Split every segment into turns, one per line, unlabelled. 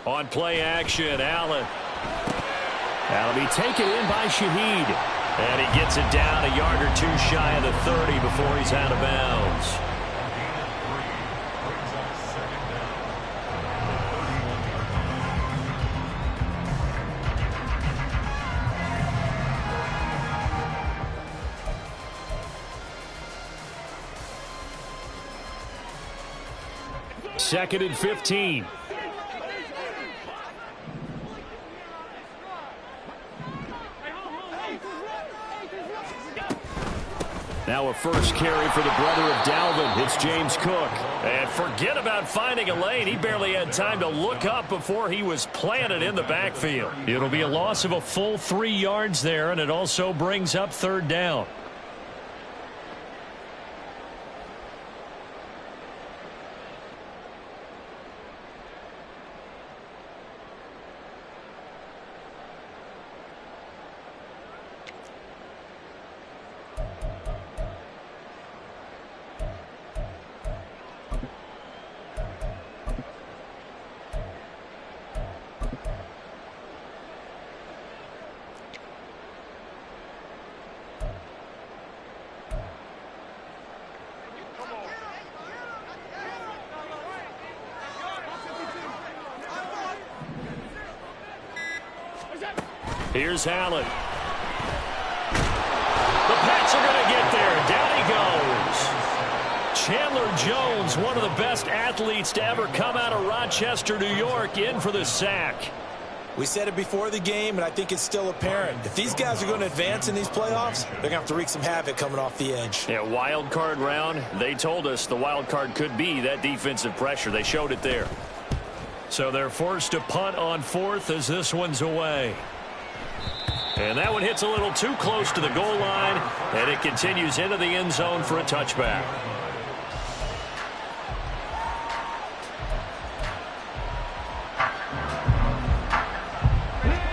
On play action, Allen. That'll be taken in by Shaheed. And he gets it down a yard or two shy of the 30 before he's out of bounds. Second and 15. Now a first carry for the brother of Dalvin. It's James Cook. And forget about finding a lane. He barely had time to look up before he was planted in the backfield. It'll be a loss of a full 3 yards there, and it also brings up third down. Here's Allen. The Pats are going to get there. Down he goes. Chandler Jones, one of the best athletes to ever come out of Rochester, New York, in for the sack.
We said it before the game, and I think it's still apparent. If these guys are going to advance in these playoffs, they're going to have to wreak some havoc coming off the edge.
Yeah, wild card round. They told us the wild card could be that defensive pressure. They showed it there. So they're forced to punt on fourth as this one's away. And that one hits a little too close to the goal line, and it continues into the end zone for a touchback.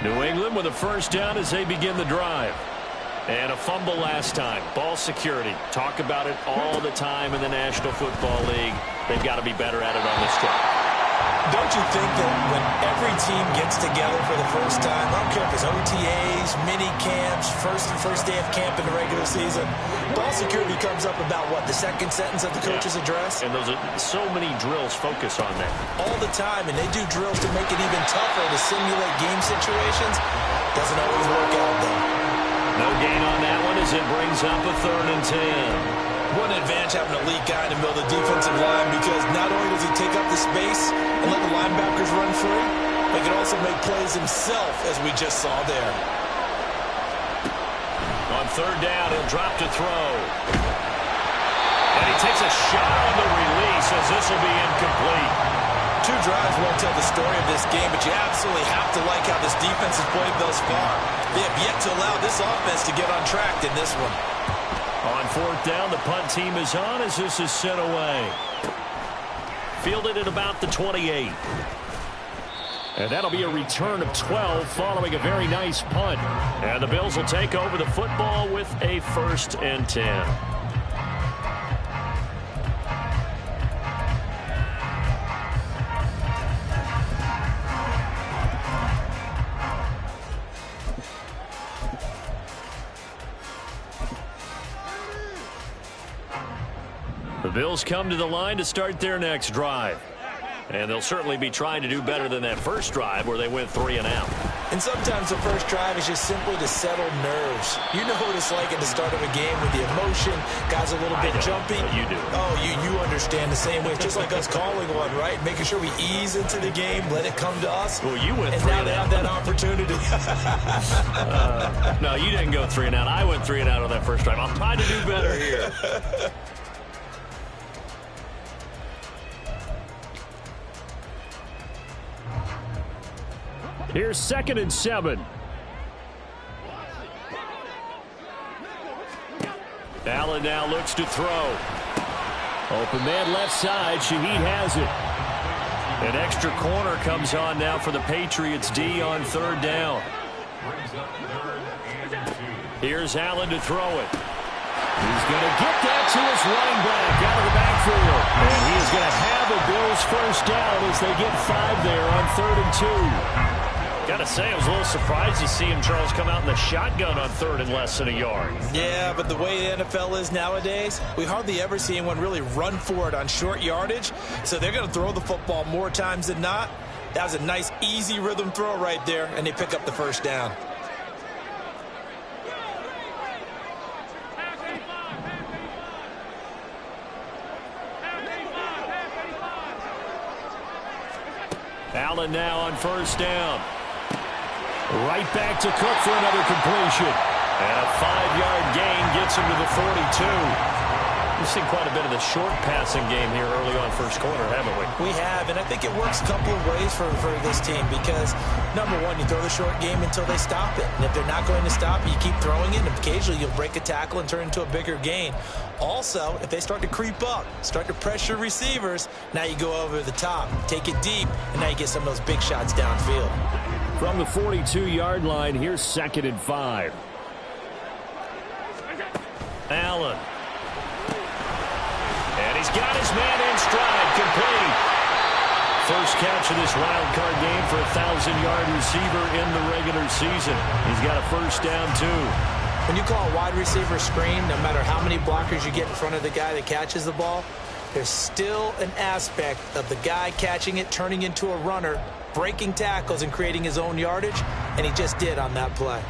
New England with a first down as they begin the drive. And a fumble last time. Ball security. Talk about it all the time in the National Football League. They've got to be better at it on this drive.
Don't you think that when every team gets together for the first time, I don't care if it's OTAs, mini camps, first day of camp in the regular season, ball security comes up about, what, the second sentence of the coach's address?
And those are so many drills focus on that.
All the time, and they do drills to make it even tougher to simulate game situations. Doesn't always work out, though.
No gain on that one as it brings up a 3rd and 10.
What an advantage having an elite guy in the middle of the defensive line, because not only does he take up the space and let the linebackers run free, but he can also make plays himself, as we just saw there.
On 3rd down, he'll drop to throw. And he takes a shot on the release as this will be incomplete.
2 drives won't tell the story of this game, but you absolutely have to like how this defense has played thus far. They have yet to allow this offense to get on track in this one.
On 4th down, the punt team is on as this is sent away. Fielded at about the 28. And that'll be a return of 12 following a very nice punt. And the Bills will take over the football with a 1st and 10. The Bills come to the line to start their next drive. And they'll certainly be trying to do better than that first drive where they went 3 and out.
And sometimes the first drive is just simply to settle nerves. You know what it's like at the start of a game with the emotion. Guys a little bit jumpy.
You do.
Oh, you understand the same way. It's just like us calling one, right? Making sure we ease into the game, let it come to us.
Well, you went 3 and out.
And now they have that opportunity.
No, you didn't go 3 and out. I went 3 and out on that first drive. I'll try to do better here. Here's 2nd and 7. Allen now looks to throw. Open man left side. Shaheed has it. An extra corner comes on now for the Patriots D on 3rd down. Here's Allen to throw it. He's going to get that to his running back out of the backfield. And he is going to have a Bills first down as they get 5 there on 3rd and 2. Got to say, I was a little surprised to see him, Charles, come out in the shotgun on 3rd and less than a yard.
Yeah, but the way the NFL is nowadays, we hardly ever see anyone really run for it on short yardage. So they're going to throw the football more times than not. That was a nice, easy rhythm throw right there, and they pick up the first down.
Allen now on first down. Right back to Cook for another completion. And a 5-yard gain gets him to the 42. We've seen quite a bit of the short passing game here early on first quarter, haven't we?
We have, and I think it works a couple of ways for this team because, number one, you throw the short game until they stop it. And if they're not going to stop it, you keep throwing it, and occasionally you'll break a tackle and turn into a bigger gain. Also, if they start to creep up, start to pressure receivers, now you go over the top, take it deep, and now you get some of those big shots downfield.
From the 42-yard line, here's 2nd and 5. Allen. And he's got his man in stride, complete. First catch of this wild card game for a 1,000-yard receiver in the regular season. He's got a first down, too.
When you call a wide receiver screen, no matter how many blockers you get in front of the guy that catches the ball, there's still an aspect of the guy catching it, turning into a runner, breaking tackles and creating his own yardage, and he just did on that play.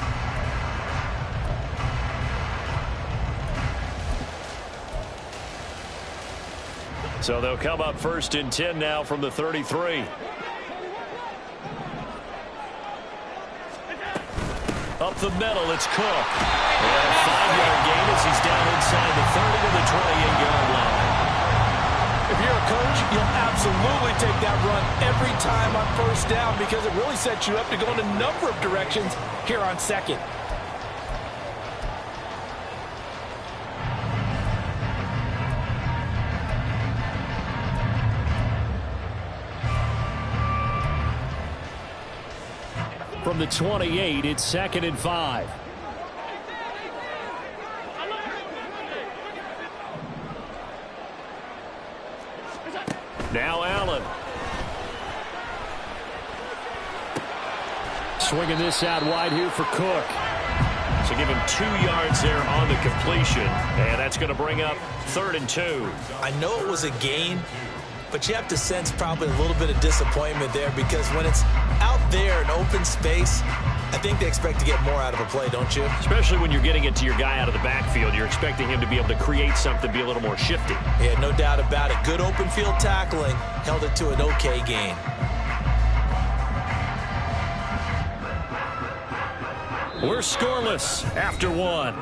So they'll come up 1st and 10 now from the 33. Up the middle, it's Cook. And a 5-yard gain as he's down inside the 30 to the 28-yard line.
If you're a coach, you'll absolutely take that run every time on first down because it really sets you up to go in a number of directions here on 2nd.
From the 28, it's 2nd and 5. Now Allen. Swinging this out wide here for Cook. So give him 2 yards there on the completion. And that's going to bring up 3rd and 2.
I know it was a gain, but you have to sense probably a little bit of disappointment there because when it's out there in open space, I think they expect to get more out of a play, don't you?
Especially when you're getting it to your guy out of the backfield. You're expecting him to be able to create something, be a little more shifty.
Yeah, no doubt about it. Good open field tackling held it to an okay gain.
We're scoreless after 1.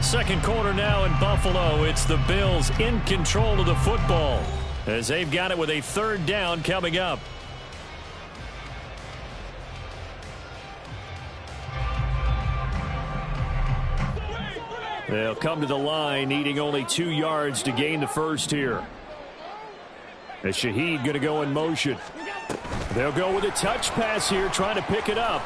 Second quarter now in Buffalo. It's the Bills in control of the football as they've got it with a 3rd down coming up. They'll come to the line needing only 2 yards to gain the first here. As Shaheed going to go in motion. They'll go with a touch pass here, trying to pick it up.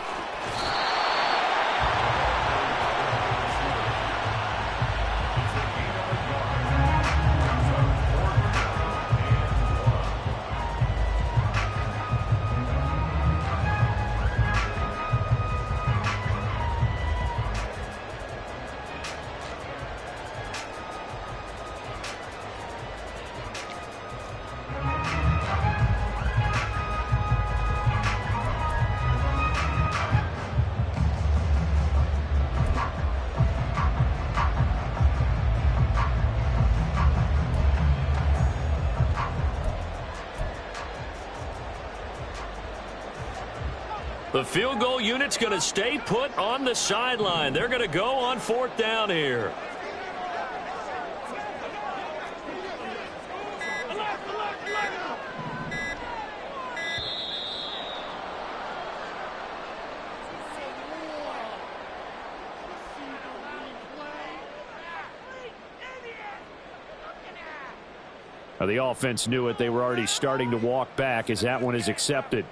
The field goal unit's going to stay put on the sideline. They're going to go on 4th down here. Now, the offense knew it. They were already starting to walk back as that one is accepted.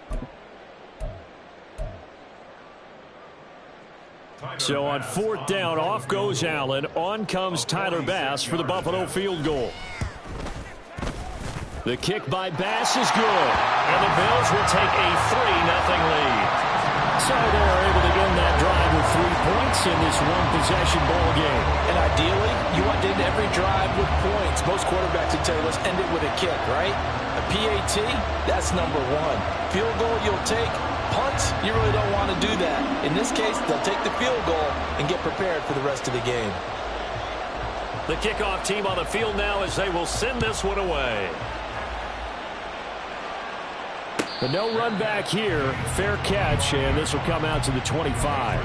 So on 4th down, off goes Allen. On comes Tyler Bass for the Buffalo field goal. The kick by Bass is good. And the Bills will take a 3-0 lead. So they're able to end that drive with 3 points in this one-possession ball game.
And ideally, you want to end every drive with points. Most quarterbacks would tell you, let's end it with a kick, right? A PAT, that's number 1. Field goal you'll take. Punts, you really don't want to do that. In this case, they'll take the field goal and get prepared for the rest of the game.
The kickoff team on the field now as they will send this one away. But no run back here. Fair catch, and this will come out to the 25.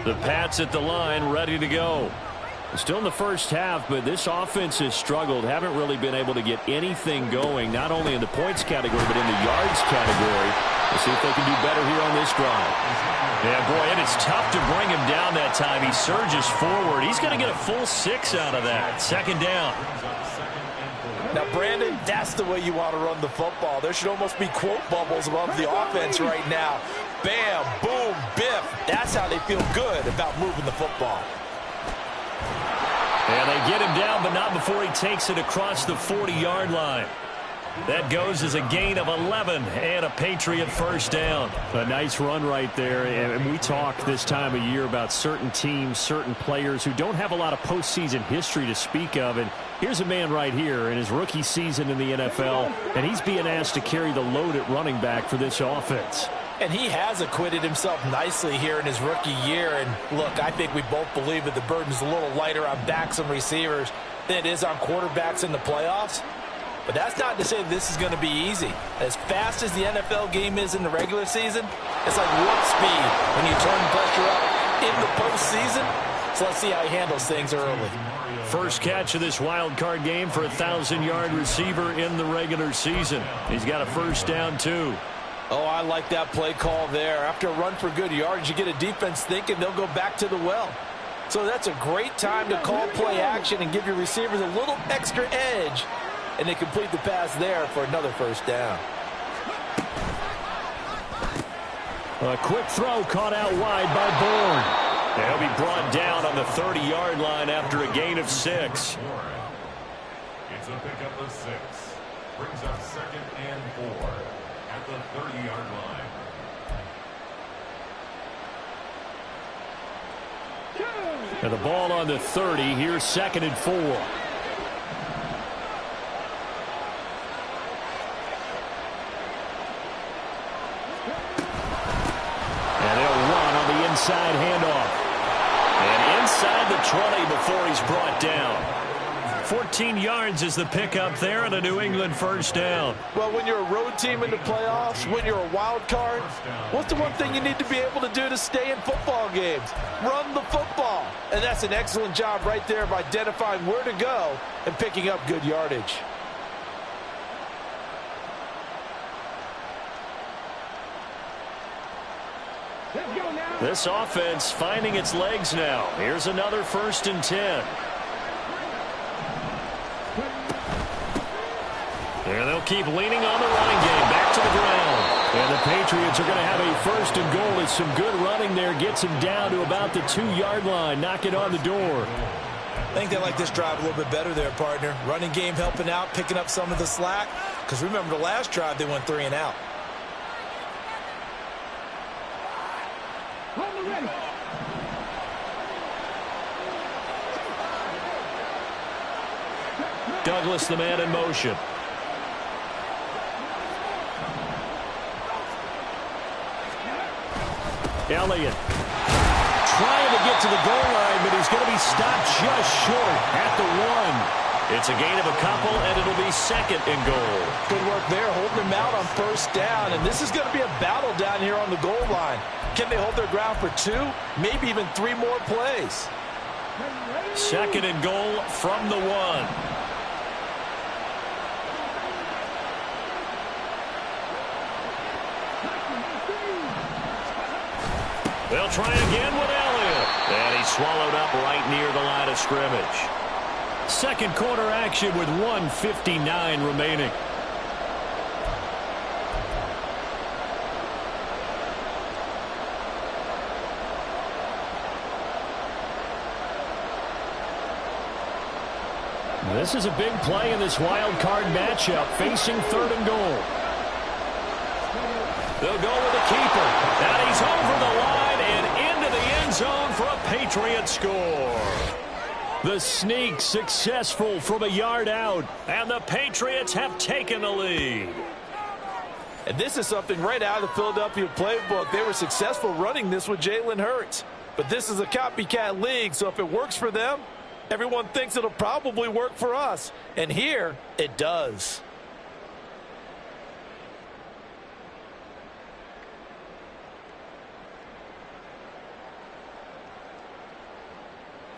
The Pats at the line, ready to go. Still in the first half, but this offense has struggled. Haven't really been able to get anything going, not only in the points category, but in the yards category. We'll see if they can do better here on this drive. Yeah, boy, and it's tough to bring him down that time. He surges forward. He's going to get a full 6 out of that. 2nd down.
Now, Brandon, that's the way you want to run the football. There should almost be quote bubbles above the offense right now. Bam, boom, biff. That's how they feel good about moving the football.
And they get him down, but not before he takes it across the 40-yard line. That goes as a gain of 11 and a Patriot first down. A nice run right there. And we talk this time of year about certain teams, certain players who don't have a lot of postseason history to speak of. And here's a man right here in his rookie season in the NFL, and he's being asked to carry the load at running back for this offense.
And he has acquitted himself nicely here in his rookie year. And look, I think we both believe that the burden's a little lighter on backs and receivers than it is on quarterbacks in the playoffs. But that's not to say this is going to be easy. As fast as the NFL game is in the regular season, it's like warp speed when you turn pressure up in the postseason. So let's see how he handles things early.
First catch of this wild card game for a 1,000-yard receiver in the regular season. He's got a first down, too.
Oh, I like that play call there. After a run for good yards, you get a defense thinking they'll go back to the well. So that's a great time to call play action and give your receivers a little extra edge. And they complete the pass there for another first down.
A quick throw caught out wide by Bourne. He'll be brought down on the 30-yard line after a gain of 6.
It's a pickup of 6. Brings up 2nd and 4 at the 30-yard line.
And the ball on the 30. Here's 2nd and 4. Inside handoff. And inside the 20 before he's brought down. 14 yards is the pickup there and a New England first down.
Well, when you're a road team in the playoffs, when you're a wild card, what's the one thing you need to be able to do to stay in football games? Run the football. And that's an excellent job right there of identifying where to go and picking up good yardage.
This offense finding its legs now. Here's another 1st and 10. And they'll keep leaning on the running game. Back to the ground. And the Patriots are going to have a 1st and goal. It's some good running there. Gets him down to about the 2-yard line. Knock it on the door.
I think they like this drive a little bit better there, partner. Running game helping out, picking up some of the slack. Because remember the last drive, they went 3 and out.
Douglas, the man in motion. Elliott trying to get to the goal line, but he's going to be stopped just short at the 1. It's a gain of a couple, and it'll be 2nd and goal.
Good work there, holding him out on first down, and this is going to be a battle down here on the goal line. Can they hold their ground for 2, maybe even 3 more plays?
Second and goal from the 1. They'll try again with Elliott. And he's swallowed up right near the line of scrimmage. Second quarter action with 1:59 remaining. This is a big play in this wild card matchup, facing third and goal. They'll go with the keeper. And he's over the line and into the end zone for a Patriot score. The sneak successful from a yard out, and the Patriots have taken the lead.
And this is something right out of the Philadelphia playbook. They were successful running this with Jalen Hurts. But this is a copycat league, so if it works for them, everyone thinks it'll probably work for us. And here, it does.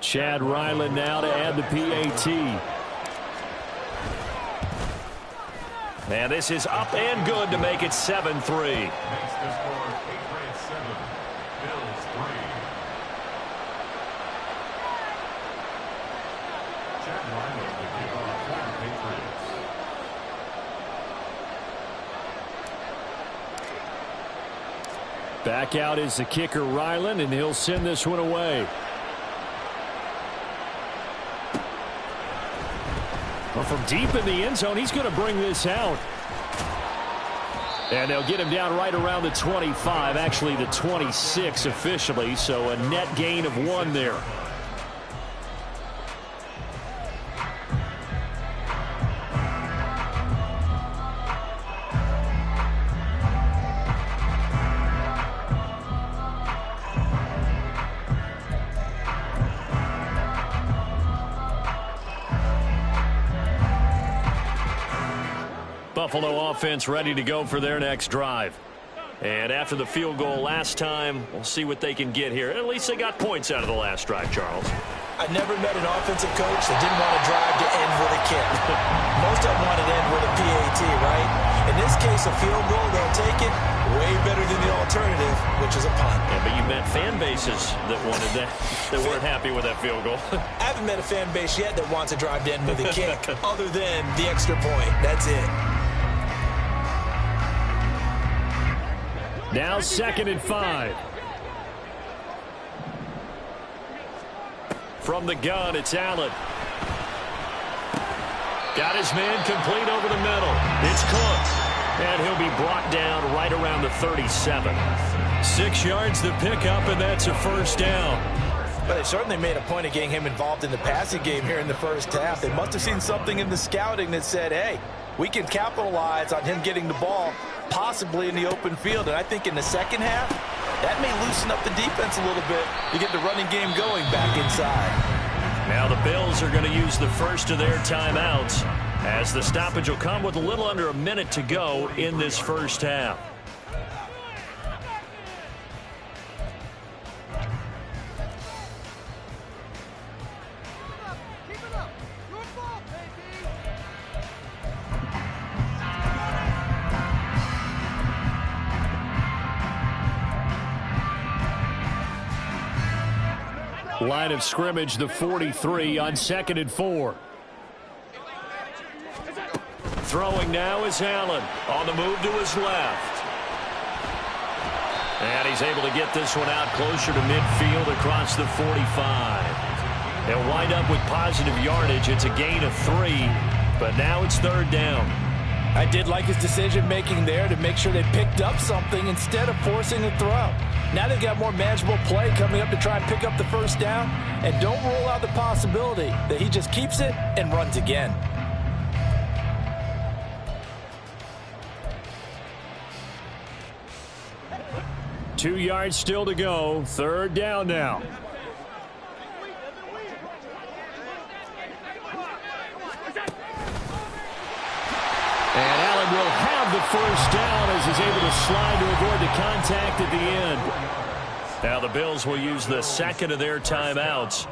Chad Ryland now to add the PAT. And this is up and good to make it 7-3.
Makes the score Patriots 7, Bills 3. Chad Ryland to kick off for the Patriots.
Back out is the kicker Ryland, and he'll send this one away. Well, from deep in the end zone, he's going to bring this out. And they'll get him down right around the 25, actually the 26 officially, so a net gain of 1 there. Buffalo offense ready to go for their next drive. And after the field goal last time, we'll see what they can get here. At least they got points out of the last drive, Charles.
I never met an offensive coach that didn't want to drive to end with a kick. Most of them wanted to end with a PAT, right? In this case, a field goal, they'll take it. Way better than the alternative, which is a punt.
Yeah, but you met fan bases that wanted that, that weren't happy with that field goal.
I haven't met a fan base yet that wants to drive to end with a kick, other than the extra point. That's it.
Now 2nd and 5. From the gun, it's Allen. Got his man complete over the middle. It's Cook. And he'll be brought down right around the 37. 6 yards to pick up, and that's a first down.
But they certainly made a point of getting him involved in the passing game here in the first half. They must have seen something in the scouting that said, hey, we can capitalize on him getting the ball, possibly in the open field. And I think in the second half, that may loosen up the defense a little bit to get the running game going back inside.
Now the Bills are going to use the first of their timeouts, as the stoppage will come with a little under a minute to go in this first half. Line of scrimmage, the 43 on 2nd and 4. Throwing now is Allen on the move to his left. And he's able to get this one out closer to midfield across the 45. They'll wind up with positive yardage. It's a gain of 3, but now it's 3rd down.
I did like his decision-making there to make sure they picked up something instead of forcing a throw. Now they've got more manageable play coming up to try and pick up the first down. And don't rule out the possibility that he just keeps it and runs again.
Two yards still to go. 3rd down now. And Allen will have the first down as he's able to slide to avoid the contact at the end. Now the Bills will use the 2nd of their timeouts.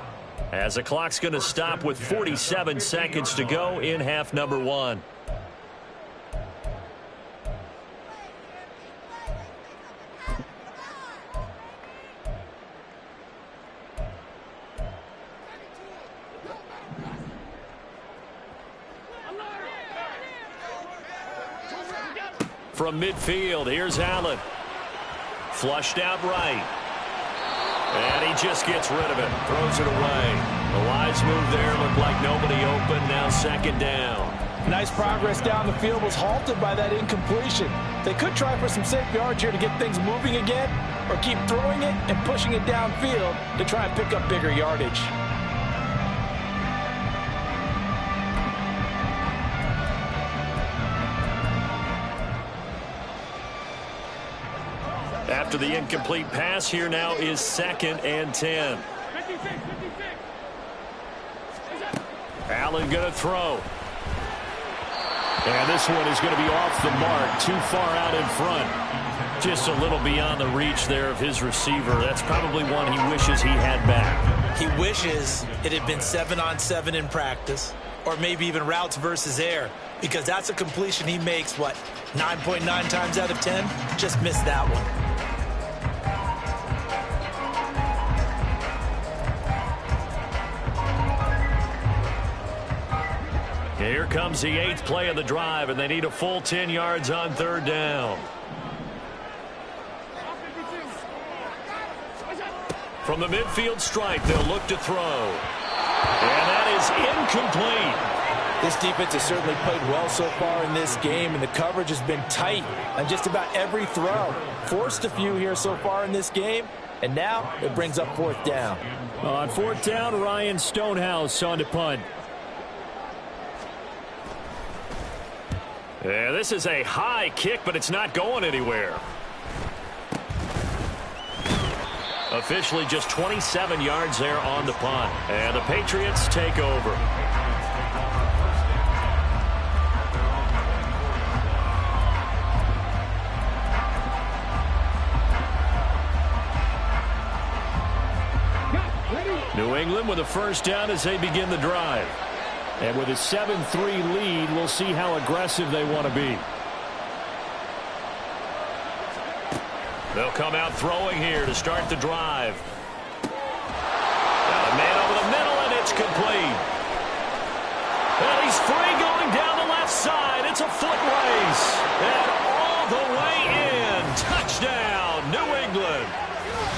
As the clock's going to stop with 47 seconds to go in half number 1. From midfield, here's Allen. Flushed out right. And he just gets rid of it. Throws it away. The wise move there. Looked like nobody open. Now second down.
Nice progress down the field was halted by that incompletion. They could try for some safe yards here to get things moving again, or keep throwing it and pushing it downfield to try and pick up bigger yardage.
After the incomplete pass, here now is 2nd and 10. Allen going to throw. And this one is going to be off the mark, too far out in front. Just a little beyond the reach there of his receiver. That's probably one he wishes he had back.
He wishes it had been 7-on-7 in practice, or maybe even routes versus air, because that's a completion he makes, 9.9 times out of 10? Just missed that one.
Here comes the 8th play of the drive, and they need a full 10 yards on 3rd down. From the midfield stripe, they'll look to throw. And that is incomplete.
This defense has certainly played well so far in this game, and the coverage has been tight on just about every throw. Forced a few here so far in this game, and now it brings up 4th down.
On 4th down, Ryan Stonehouse on to punt. Yeah, this is a high kick, but it's not going anywhere. Officially just 27 yards there on the punt. And the Patriots take over. New England with a 1st down as they begin the drive. And with a 7-3 lead, we'll see how aggressive they want to be. They'll come out throwing here to start the drive. Got a man over the middle, and it's complete. And he's free going down the left side. It's a foot race. And all the way in. Touchdown, New England.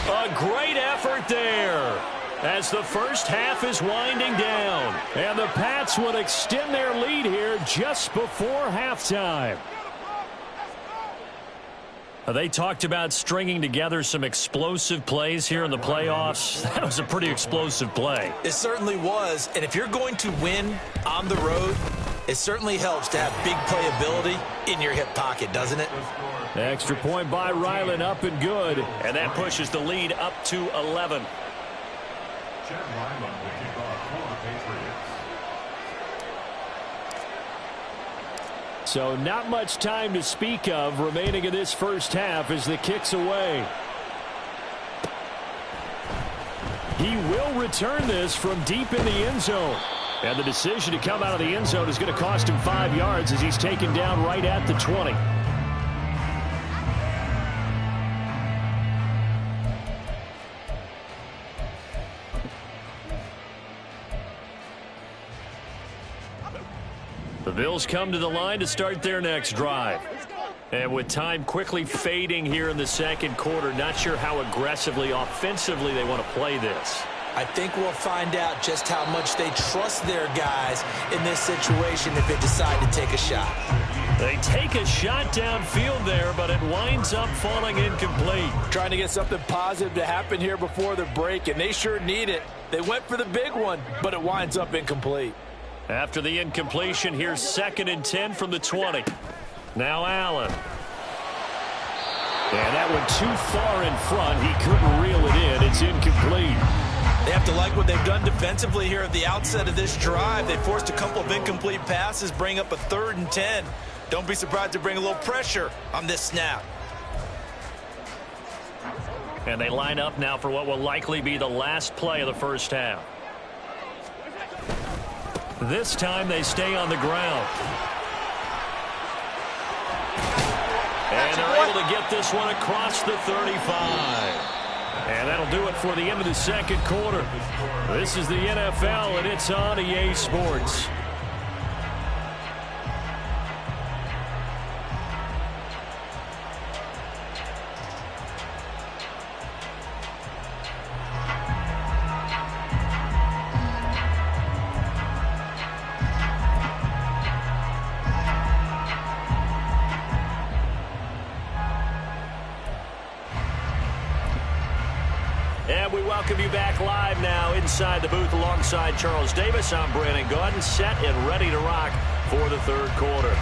A great effort there, as the first half is winding down. And the Pats would extend their lead here just before halftime. They talked about stringing together some explosive plays here in the playoffs. That was a pretty explosive play.
It certainly was. And if you're going to win on the road, it certainly helps to have big playability in your hip pocket, doesn't it?
Extra point by Ryland, up and good. And that pushes the lead up to 11. So not much time to speak of remaining in this first half as the kick's away. He will return this from deep in the end zone. And the decision to come out of the end zone is going to cost him 5 yards as he's taken down right at the 20. The Bills come to the line to start their next drive. And with time quickly fading here in the second quarter, not sure how aggressively, offensively they want to play this.
I think we'll find out just how much they trust their guys in this situation if they decide to take a shot.
They take a shot downfield there, but it winds up falling incomplete.
Trying to get something positive to happen here before the break, and they sure need it. They went for the big one, but it winds up incomplete.
After the incompletion, here's 2nd and 10 from the 20. Now Allen. And that one too far in front. He couldn't reel it in. It's incomplete.
They have to like what they've done defensively here at the outset of this drive. They forced a couple of incomplete passes, bring up a 3rd and 10. Don't be surprised to bring a little pressure on this snap.
And they line up now for what will likely be the last play of the first half. This time they stay on the ground. And they're able to get this one across the 35. And that'll do it for the end of the second quarter. This is the NFL, and it's on EA Sports. And we welcome you back live now inside the booth alongside Charles Davis. I'm Brandon Gaudin, set and ready to rock for the third quarter.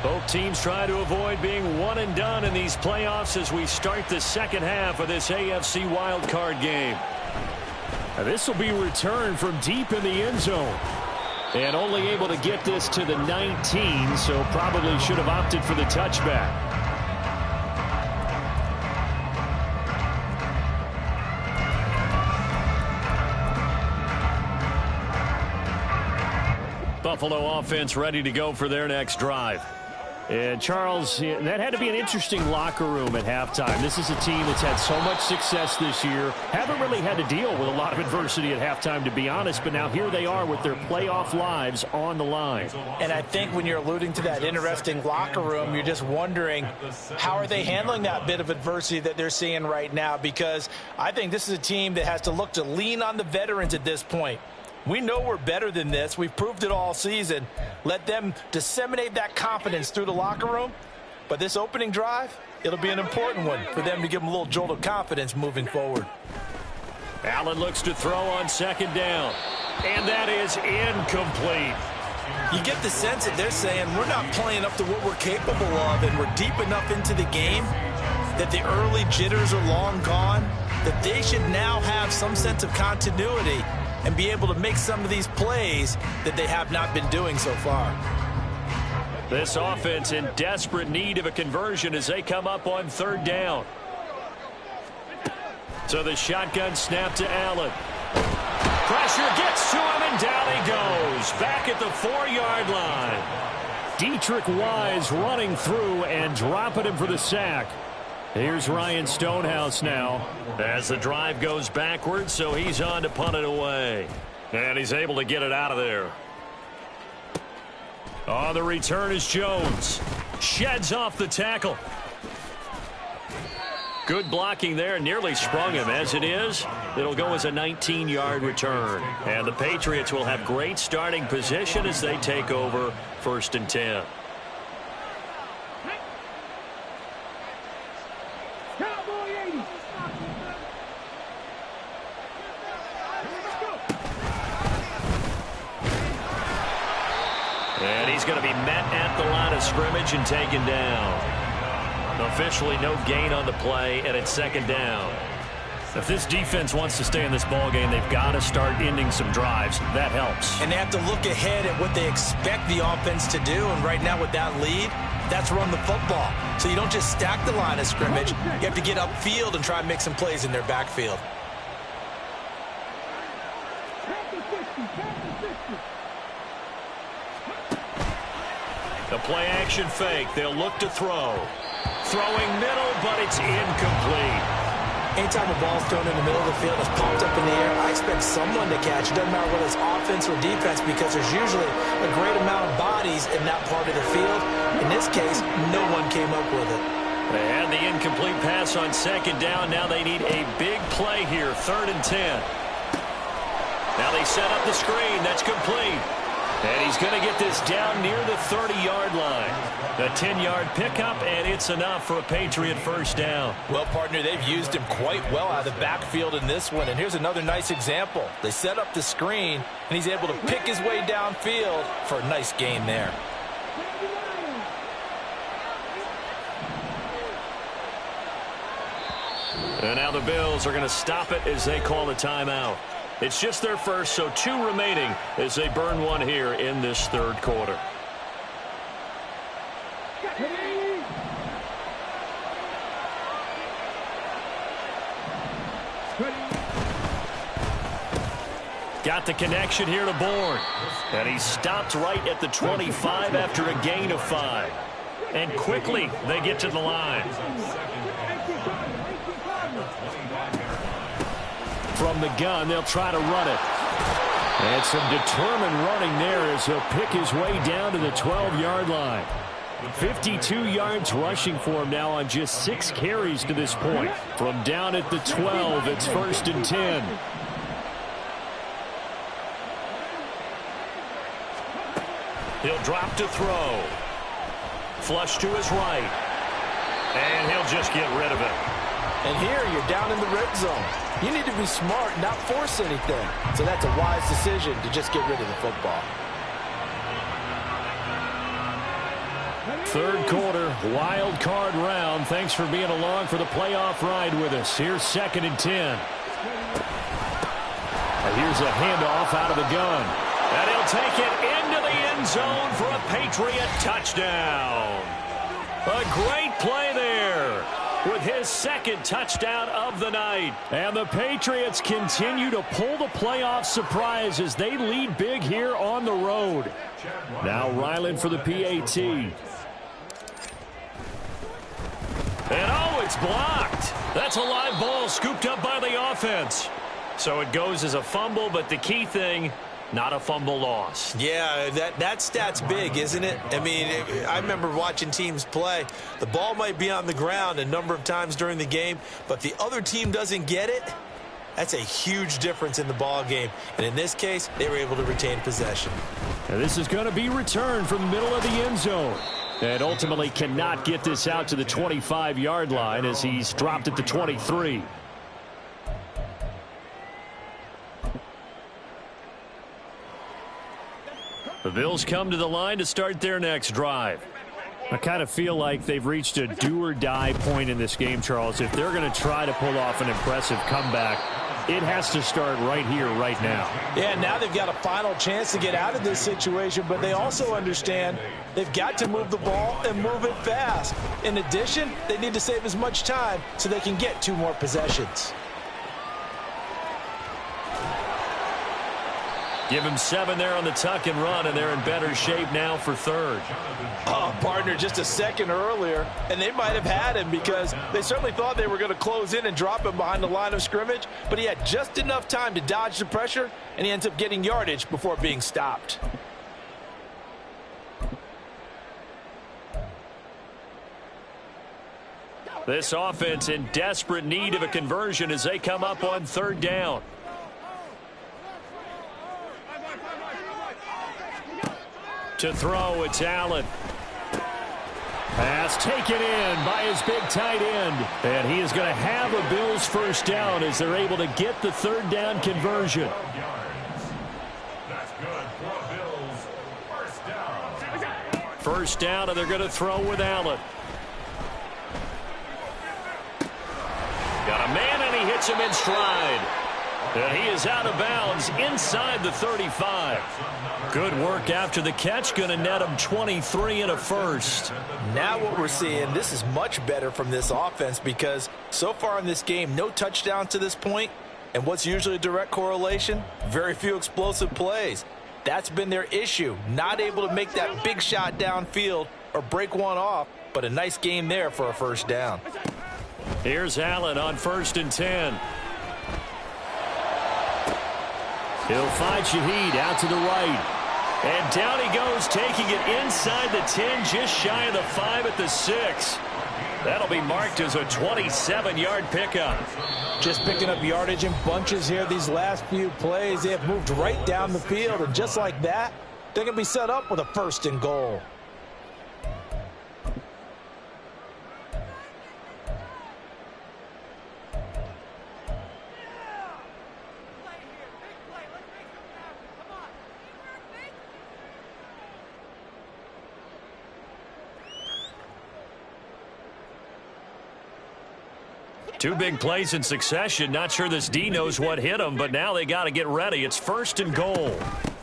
Both teams try to avoid being one and done in these playoffs as we start the second half of this AFC wildcard game. Now this will be returned from deep in the end zone. And only able to get this to the 19, so probably should have opted for the touchback. Buffalo offense ready to go for their next drive. And Charles, that had to be an interesting locker room at halftime. This is a team that's had so much success this year. Haven't really had to deal with a lot of adversity at halftime, to be honest. But now here they are with their playoff lives on the line.
And I think when you're alluding to that interesting locker room, you're just wondering how are they handling that bit of adversity that they're seeing right now? Because I think this is a team that has to look to lean on the veterans at this point. We know we're better than this. We've proved it all season. Let them disseminate that confidence through the locker room. But this opening drive, it'll be an important one for them to give them a little jolt of confidence moving forward.
Allen looks to throw on second down. And that is incomplete.
You get the sense that they're saying we're not playing up to what we're capable of, and we're deep enough into the game that the early jitters are long gone, that they should now have some sense of continuity and be able to make some of these plays that they have not been doing so far.
This offense in desperate need of a conversion as they come up on third down. So the shotgun snap to Allen. Pressure gets to him, and down he goes. Back at the 4-yard line. Dietrich Wise running through and dropping him for the sack. Here's Ryan Stonehouse now as the drive goes backwards, so he's on to punt it away. And he's able to get it out of there. On the return is Jones. Sheds off the tackle. Good blocking there. Nearly sprung him. As it is, it'll go as a 19-yard return. And the Patriots will have great starting position as they take over 1st and 10. And he's going to be met at the line of scrimmage and taken down. Officially no gain on the play, and it's second down. If this defense wants to stay in this ballgame, they've got to start ending some drives. That helps.
And they have to look ahead at what they expect the offense to do. And right now with that lead, that's run the football. So you don't just stack the line of scrimmage. You have to get upfield and try and make some plays in their backfield.
The play action fake. They'll look to throw. Throwing middle, but it's incomplete.
Anytime a ball's thrown in the middle of the field, it's popped up in the air, I expect someone to catch. It doesn't matter whether it's offense or defense, because there's usually a great amount of bodies in that part of the field. In this case, no one came up with it.
And the incomplete pass on second down. Now they need a big play here, 3rd and 10. Now they set up the screen. That's complete. And he's going to get this down near the 30-yard line. A 10-yard pickup, and it's enough for a Patriot first down.
Well, partner, they've used him quite well out of the backfield in this one. And here's another nice example. They set up the screen, and he's able to pick his way downfield for a nice gain there.
And now the Bills are going to stop it as they call a timeout. It's just their first, so 2 remaining as they burn one here in this third quarter. Got the connection here to Bourne. And he stopped right at the 25 after a gain of 5. And quickly they get to the line. From the gun, they'll try to run it. And some determined running there as he'll pick his way down to the 12-yard line. 52 yards rushing for him now on just 6 carries to this point. From down at the 12, it's 1st and 10. He'll drop to throw. Flush to his right. And he'll just get rid of it.
And here you're down in the red zone. You need to be smart, not force anything. So that's a wise decision to just get rid of the football.
Third quarter, wild card round. Thanks for being along for the playoff ride with us. Here's 2nd and 10. And here's a handoff out of the gun. And he'll take it into the end zone for a Patriot touchdown. A great play there with his 2nd touchdown of the night. And the Patriots continue to pull the playoff surprise as they lead big here on the road. Now Ryland for the PAT. And oh, it's blocked. That's a live ball scooped up by the offense. So it goes as a fumble, but the key thing, not a fumble loss.
Yeah, that stat's big, isn't it? I mean, I remember watching teams play. The ball might be on the ground a number of times during the game, but the other team doesn't get it. That's a huge difference in the ball game. And in this case, they were able to retain possession.
And this is going to be returned from the middle of the end zone. And ultimately cannot get this out to the 25-yard line as he's dropped at the 23. The Bills come to the line to start their next drive. I kind of feel like they've reached a do-or-die point in this game, Charles. If they're going to try to pull off an impressive comeback, it has to start right here, right now.
Yeah, now they've got a final chance to get out of this situation, but they also understand they've got to move the ball and move it fast. In addition, they need to save as much time so they can get 2 more possessions.
Give him 7 there on the tuck and run, and they're in better shape now for 3rd.
Oh, partner, just a second earlier, and they might have had him because they certainly thought they were going to close in and drop him behind the line of scrimmage, but he had just enough time to dodge the pressure, and he ends up getting yardage before being stopped.
This offense in desperate need of a conversion as they come up on 3rd down. To throw, it's Allen. Pass taken in by his big tight end. And he is going to have a Bills 1st down as they're able to get the 3rd down conversion.
That's good for Bills. 1st down.
1st down, and they're going to throw with Allen. Got a man, and he hits him in stride. And he is out of bounds inside the 35. Good work after the catch. Going to net him 23 and a 1st.
Now what we're seeing, this is much better from this offense because so far in this game, no touchdown to this point. And what's usually a direct correlation? Very few explosive plays. That's been their issue. Not able to make that big shot downfield or break one off, but a nice game there for a 1st down.
Here's Allen on 1st and 10. He'll find Shaheed out to the right. And down he goes, taking it inside the 10, just shy of the 5 at the 6. That'll be marked as a 27-yard pickup.
Just picking up yardage in bunches here these last few plays. They have moved right down the field, and just like that, they're going to be set up with a 1st and goal.
Two big plays in succession. Not sure this D knows what hit him, but now they got to get ready. It's 1st and goal.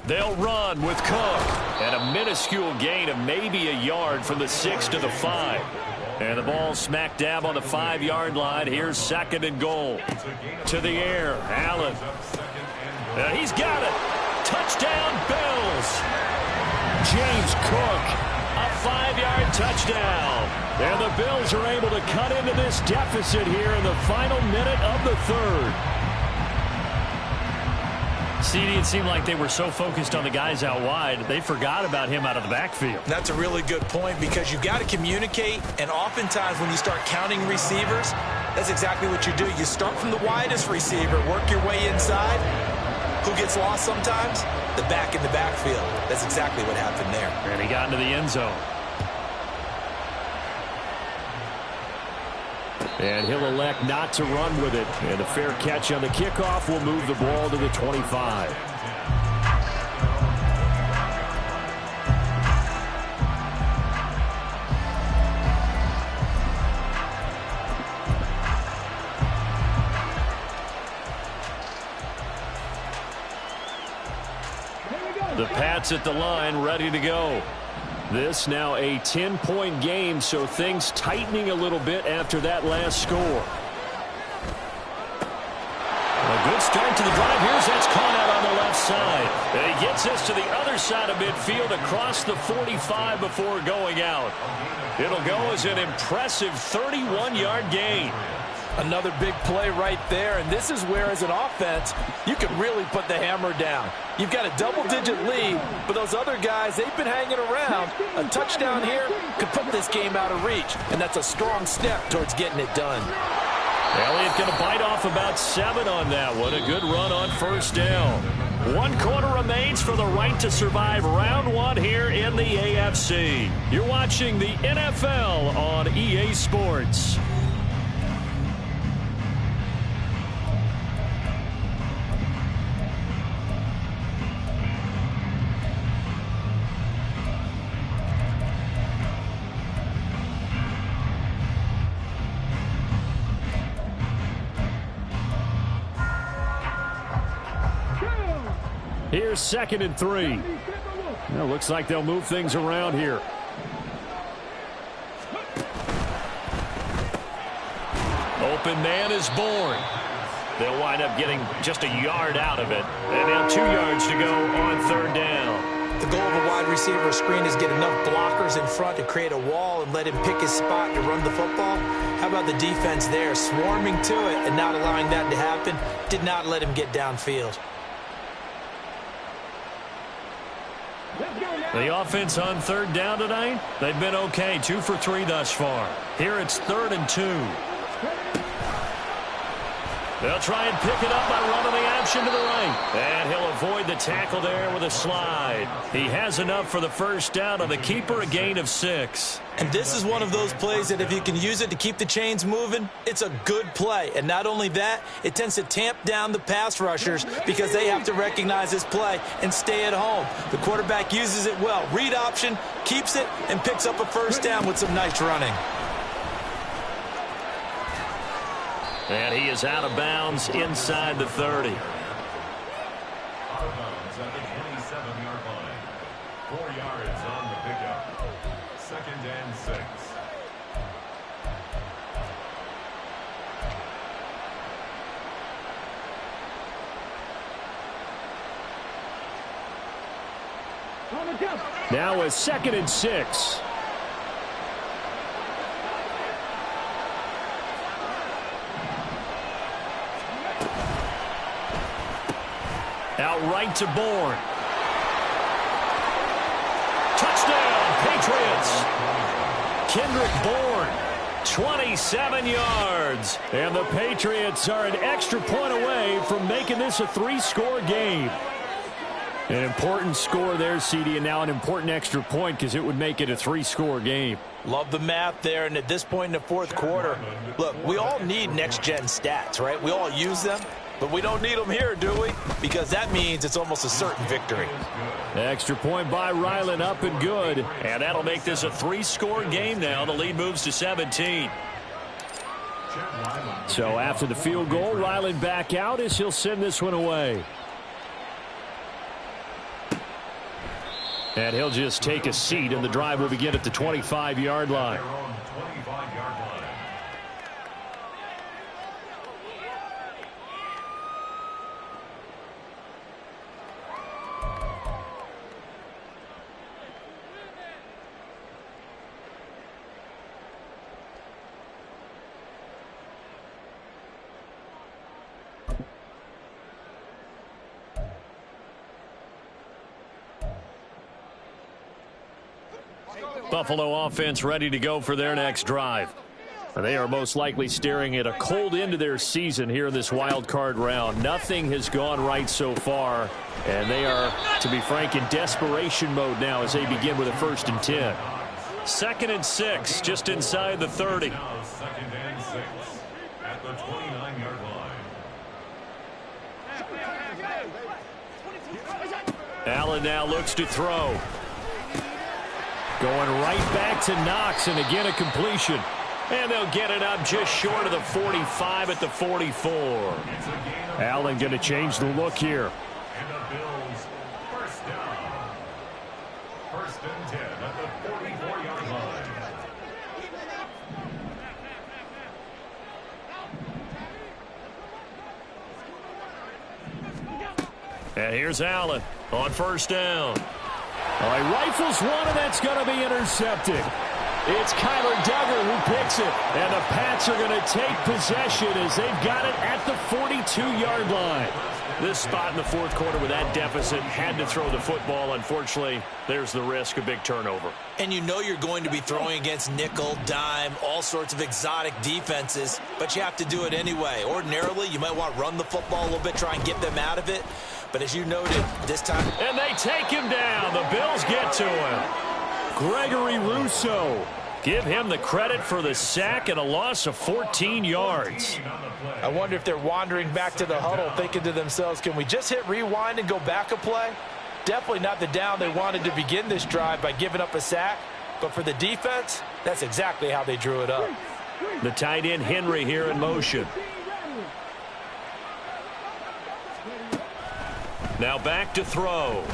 They'll run with Cook. And a minuscule gain of maybe a yard from the 6 to the 5. And the ball smack dab on the 5-yard line. Here's 2nd and goal. To the air, Allen. And he's got it. Touchdown, Bills. James Cook, a 5-yard touchdown. And the Bills are able to cut into this deficit here in the final minute of the 3rd. CD, it seemed like they were so focused on the guys out wide, they forgot about him out of the backfield.
That's a really good point because you've got to communicate, and oftentimes when you start counting receivers, that's exactly what you do. You start from the widest receiver, work your way inside. Who gets lost sometimes? The back in the backfield. That's exactly what happened there.
And he got into the end zone. And he'll elect not to run with it. And a fair catch on the kickoff will move the ball to the 25. The Pats at the line, ready to go. This now a 10-point game, so things tightening a little bit after that last score. A good start to the drive. Here's that's caught out on the left side. And he gets this to the other side of midfield across the 45 before going out. It'll go as an impressive 31-yard gain.
Another big play right there, and this is where, as an offense, you can really put the hammer down. You've got a double-digit lead, but those other guys, they've been hanging around. A touchdown here could put this game out of reach, and that's a strong step towards getting it done.
Elliott going to bite off about 7 on that one. A good run on first down. 1 quarter remains for the right to survive round 1 here in the AFC. You're watching the NFL on EA Sports. Here's 2nd and 3. Well, looks like they'll move things around here. Open man is born. They'll wind up getting just a yard out of it. And now 2 yards to go on 3rd down.
The goal of a wide receiver screen is get enough blockers in front to create a wall and let him pick his spot to run the football. How about the defense there? Swarming to it and not allowing that to happen. Did not let him get downfield.
The offense on 3rd down tonight, they've been okay. 2 for 3 thus far. Here it's 3rd and 2. They'll try and pick it up by running the option to the right. And he'll avoid the tackle there with a slide. He has enough for the first down on the keeper, a gain of 6.
And this is one of those plays that if you can use it to keep the chains moving, it's a good play. And not only that, it tends to tamp down the pass rushers because they have to recognize this play and stay at home. The quarterback uses it well. Read option, keeps it, and picks up a first down with some nice running.
And he is out of bounds inside the 30.
Out of bounds at the 27-yard line. 4 yards on the pickup. 2nd and 6.
Now a 2nd and 6. Out right to Bourne. Touchdown, Patriots. Kendrick Bourne, 27 yards. And the Patriots are an extra point away from making this a 3-score game. An important score there, CD, and now an important extra point because it would make it a 3-score game.
Love the math there, and at this point in the 4th quarter, look, we all need next-gen stats, right? We all use them. But we don't need them here, do we? Because that means it's almost a certain victory.
Extra point by Ryland, up and good. And that'll make this a 3-score game now. The lead moves to 17. So after the field goal, Ryland back out as he'll send this one away. And he'll just take a seat, and the drive will begin at the 25-yard line. Buffalo offense ready to go for their next drive. They are most likely staring at a cold end to their season here in this wild card round. Nothing has gone right so far, and they are, to be frank, in desperation mode now as they begin with a 1st and 10. 2nd and 6, just inside the 30.
Now 2nd and 6 at the 29-yard line.
Allen now looks to throw. Going right back to Knox, and again a completion. And they'll get it up just short of the 45 at the 44. Allen going to change the look here.
And the Bills, 1st down. 1st and 10 at the 44-yard line.
And here's Allen on 1st down. All right, rifles one, and that's going to be intercepted. It's Kyler Duggar who picks it, and the Pats are going to take possession as they've got it at the 42-yard line. This spot in the 4th quarter with that deficit, had to throw the football. Unfortunately, there's the risk of big turnover.
And you know you're going to be throwing against nickel, dime, all sorts of exotic defenses, but you have to do it anyway. Ordinarily, you might want to run the football a little bit, try and get them out of it. But as you noted, this time...
And they take him down. The Bills get to him. Gregory Rousseau. Give him the credit for the sack and a loss of 14 yards.
I wonder if they're wandering back to the huddle thinking to themselves, can we just hit rewind and go back a play? Definitely not the down they wanted to begin this drive by giving up a sack. But for the defense, that's exactly how they drew it up.
The tight end Henry here in motion. Now back to throw.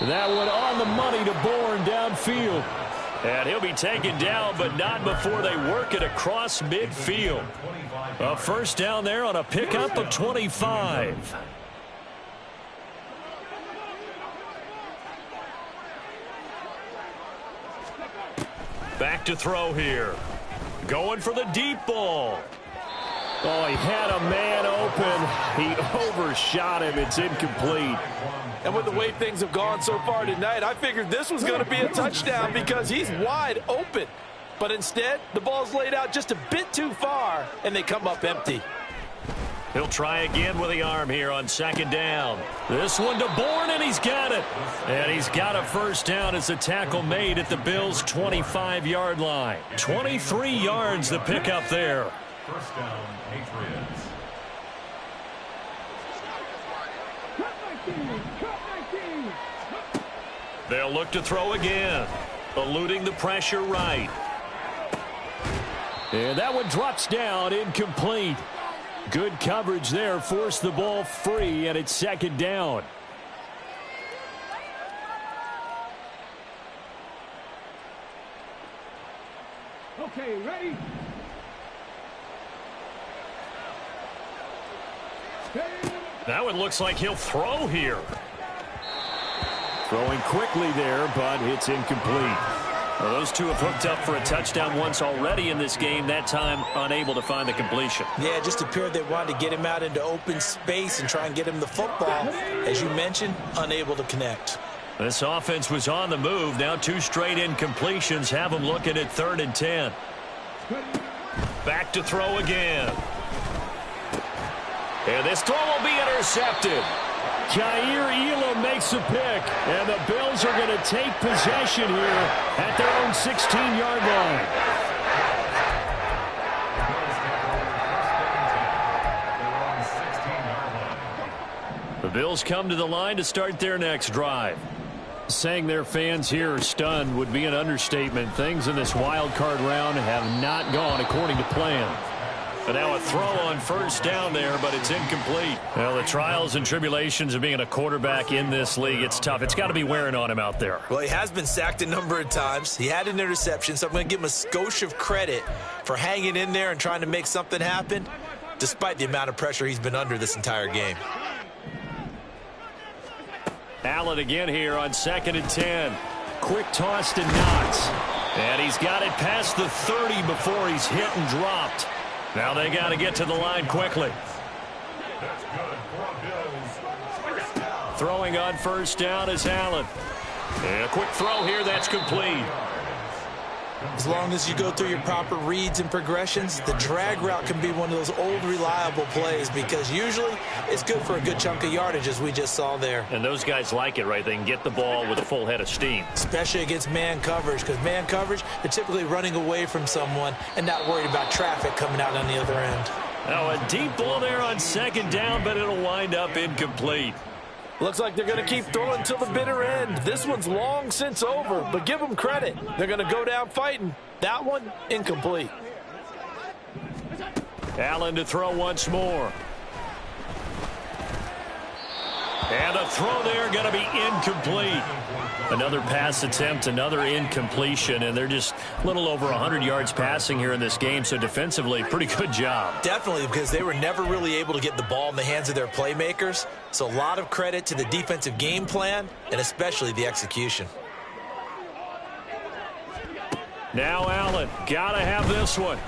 That one on the money to Bourne downfield. And he'll be taken down, but not before they work it across midfield. A 1st down there on a pickup of 25. Back to throw here. Going for the deep ball. Oh, he had a man open. He overshot him. It's incomplete.
And with the way things have gone so far tonight, I figured this was going to be a touchdown because he's wide open. But instead, the ball's laid out just a bit too far, and they come up empty.
He'll try again with the arm here on 2nd down. This one to Bourne, and he's got it. And he's got a 1st down as the tackle made at the Bills' 25-yard line. 23 yards the pickup there.
1st down, Patriots.
They'll look to throw again. Eluding the pressure right. And that one drops down, incomplete. Good coverage there, forced the ball free, and it's 2nd down.
Okay, ready?
That one looks like he'll throw here. Throwing quickly there, but it's incomplete. Well, those two have hooked up for a touchdown once already in this game, that time unable to find the completion.
Yeah, it just appeared they wanted to get him out into open space and try and get him the football. As you mentioned, unable to connect.
This offense was on the move. Now 2 straight incompletions have them looking at 3rd and 10. Back to throw again. And this throw will be intercepted. Jair Elam makes a pick, and the Bills are going to take possession here at their own 16-yard line. The Bills come to the line to start their next drive. Saying their fans here are stunned would be an understatement. Things in this wild card round have not gone according to plan. And now a throw on first down there, but it's incomplete. Well, the trials and tribulations of being a quarterback in this league, it's tough. It's got to be wearing on him out there.
Well, he has been sacked a number of times. He had an interception, so I'm going to give him a skosh of credit for hanging in there and trying to make something happen, despite the amount of pressure he's been under this entire game.
Allen again here on 2nd and 10. Quick toss to Knox. And he's got it past the 30 before he's hit and dropped. Now they got to get to the line quickly. Throwing on first down is Allen. And a quick throw here, that's complete.
As long as you go through your proper reads and progressions, the drag route can be one of those old reliable plays because usually it's good for a good chunk of yardage, as we just saw there.
And those guys like it, right? They can get the ball with a full head of steam.
Especially against man coverage, because man coverage, they're typically running away from someone and not worried about traffic coming out on the other end.
Now a deep ball there on 2nd down, but it'll wind up incomplete.
Looks like they're going to keep throwing till the bitter end. This one's long since over, but give them credit. They're going to go down fighting. That one, incomplete.
Allen to throw once more. And a throw there going to be incomplete. Another pass attempt, another incompletion, and they're just a little over 100 yards passing here in this game, so defensively, pretty good job.
Definitely, because they were never really able to get the ball in the hands of their playmakers, so a lot of credit to the defensive game plan and especially the execution.
Now Allen, got to have this one.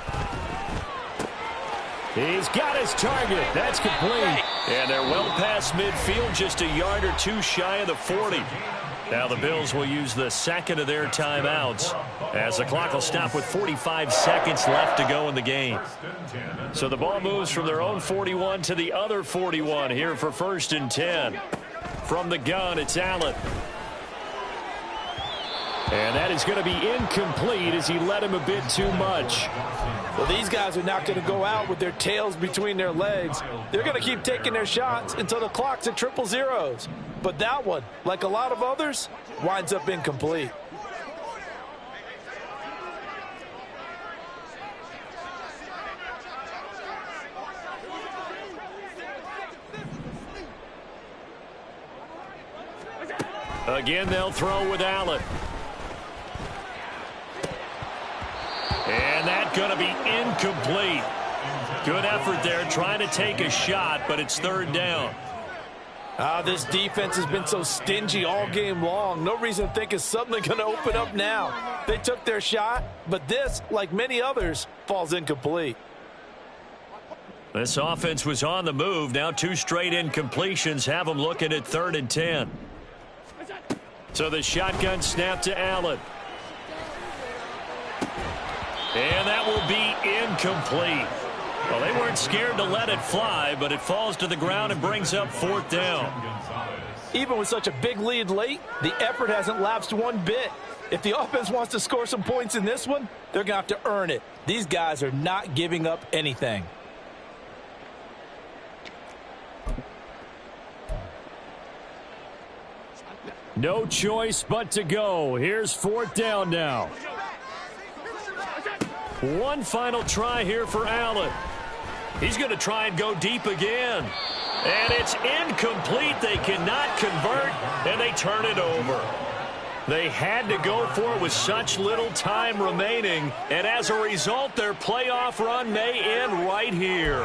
He's got his target. That's complete. And they're well past midfield, just a yard or two shy of the 40. Now the Bills will use the second of their timeouts as the clock will stop with 45 seconds left to go in the game. So the ball moves from their own 41 to the other 41 here for 1st and 10. From the gun, it's Allen. And that is going to be incomplete as he led him a bit too much.
Well, these guys are not going to go out with their tails between their legs. They're going to keep taking their shots until the clock's at 000. But that one, like a lot of others, winds up incomplete.
Again, they'll throw with Allen. And that's going to be incomplete. Good effort there, trying to take a shot, but it's 3rd down.
This defense has been so stingy all game long. No reason to think it's suddenly going to open up now. They took their shot, but this, like many others, falls incomplete.
This offense was on the move. Now 2 straight incompletions have them looking at 3rd and 10. So the shotgun snap to Allen. And that will be incomplete. Well, they weren't scared to let it fly, but it falls to the ground and brings up 4th down.
Even with such a big lead late, the effort hasn't lapsed one bit. If the offense wants to score some points in this one, they're going to have to earn it. These guys are not giving up anything.
No choice but to go. Here's 4th down now. One final try here for Allen. He's going to try and go deep again. And it's incomplete. They cannot convert, and they turn it over. They had to go for it with such little time remaining, and as a result, their playoff run may end right here.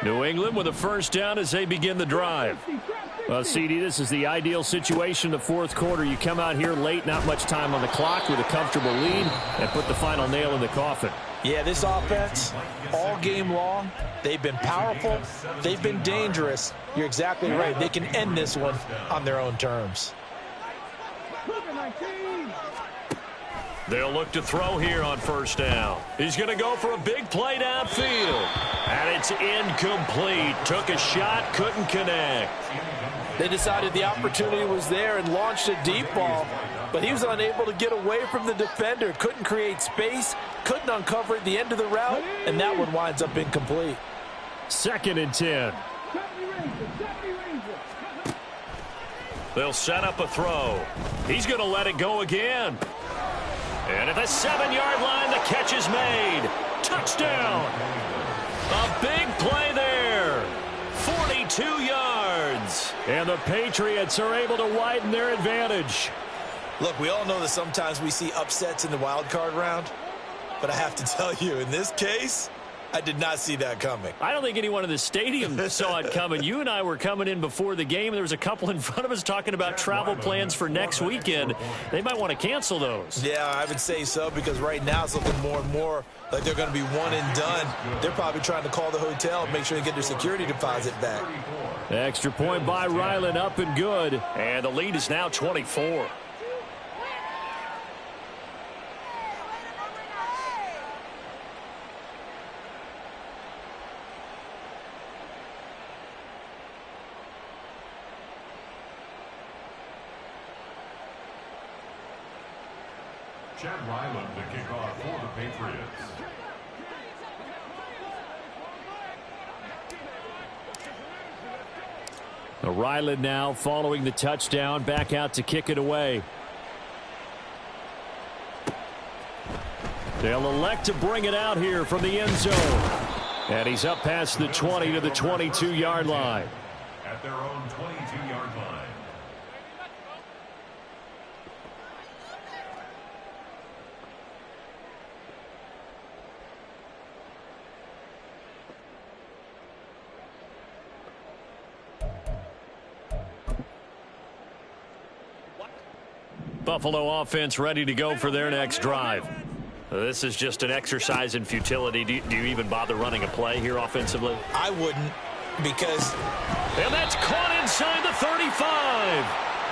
New England with a 1st down as they begin the drive. Well, CD, this is the ideal situation in the 4th quarter. You come out here late, not much time on the clock with a comfortable lead, and put the final nail in the coffin.
Yeah, this offense, all game long, they've been powerful, they've been dangerous. You're exactly right. They can end this one on their own terms.
They'll look to throw here on 1st down. He's going to go for a big play downfield. And it's incomplete. Took a shot, couldn't connect.
They decided the opportunity was there and launched a deep ball. but he was unable to get away from the defender. Couldn't create space, couldn't uncover at the end of the route, and that one winds up incomplete.
2nd and 10. They'll set up a throw. He's going to let it go again. And at the 7-yard line, the catch is made. Touchdown. A big play there. 42 yards. And the Patriots are able to widen their advantage.
Look, we all know that sometimes we see upsets in the wild card round. But I have to tell you, in this case, I did not see that coming.
I don't think anyone in the stadium saw it coming. You and I were coming in before the game, and there was a couple in front of us talking about travel plans for next weekend. They might want to cancel those.
Yeah, I would say so, because right now it's looking more and more like they're going to be one and done. They're probably trying to call the hotel and make sure they get their security deposit back.
Extra point by Ryland, up and good. And the lead is now 24.
Chad Ryland to kick off for the Patriots.
Ryland now following the touchdown, back out to kick it away. They'll elect to bring it out here from the end zone. And he's up past the 20 to the 22-yard line.
At their own 22-yard line.
Buffalo offense ready to go for their next drive. This is just an exercise in futility. Do you even bother running a play here offensively?
I wouldn't, because...
And that's caught inside the 35.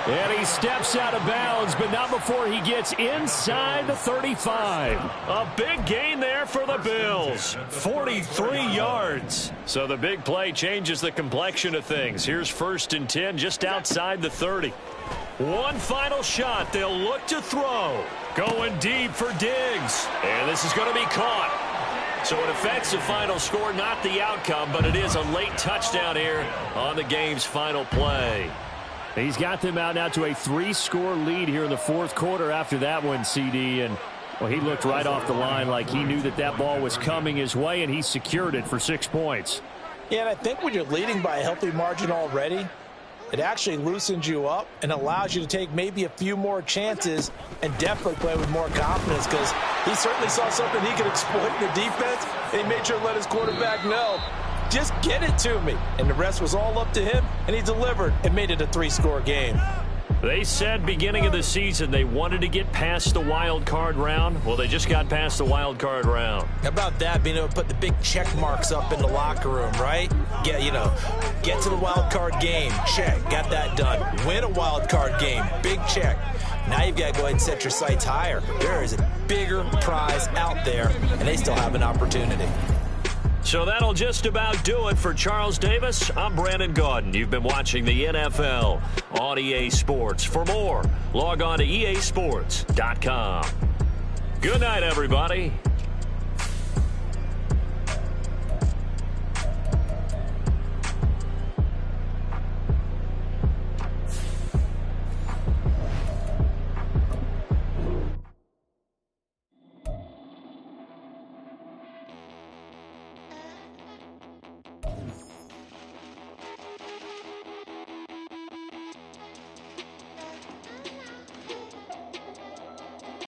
And he steps out of bounds, but not before he gets inside the 35. A big gain there for the Bills. 43 yards. So the big play changes the complexion of things. Here's 1st and 10 just outside the 30. One final shot. They'll look to throw. Going deep for Diggs. And this is going to be caught. So it affects the final score, not the outcome, but it is a late touchdown here on the game's final play. He's got them out now to a 3-score lead here in the 4th quarter after that one, CD. And, well, he looked right off the line like he knew that that ball was coming his way, and he secured it for 6 points.
Yeah, and I think when you're leading by a healthy margin already, it actually loosens you up and allows you to take maybe a few more chances and definitely play with more confidence, because he certainly saw something he could exploit in the defense, and he made sure to let his quarterback know, just get it to me. And the rest was all up to him, and he delivered and made it a 3-score game.
They said beginning of the season they wanted to get past the wild card round. Well, they just got past the wild card round.
How about that, being able to put the big check marks up in the locker room, right? Get to the wild card game, check, got that done. Win a wild card game, big check. Now you've got to go ahead and set your sights higher. There is a bigger prize out there, and they still have an opportunity.
So that'll just about do it for Charles Davis. I'm Brandon Gaudin. You've been watching the NFL on EA Sports. For more, log on to easports.com. Good night, everybody.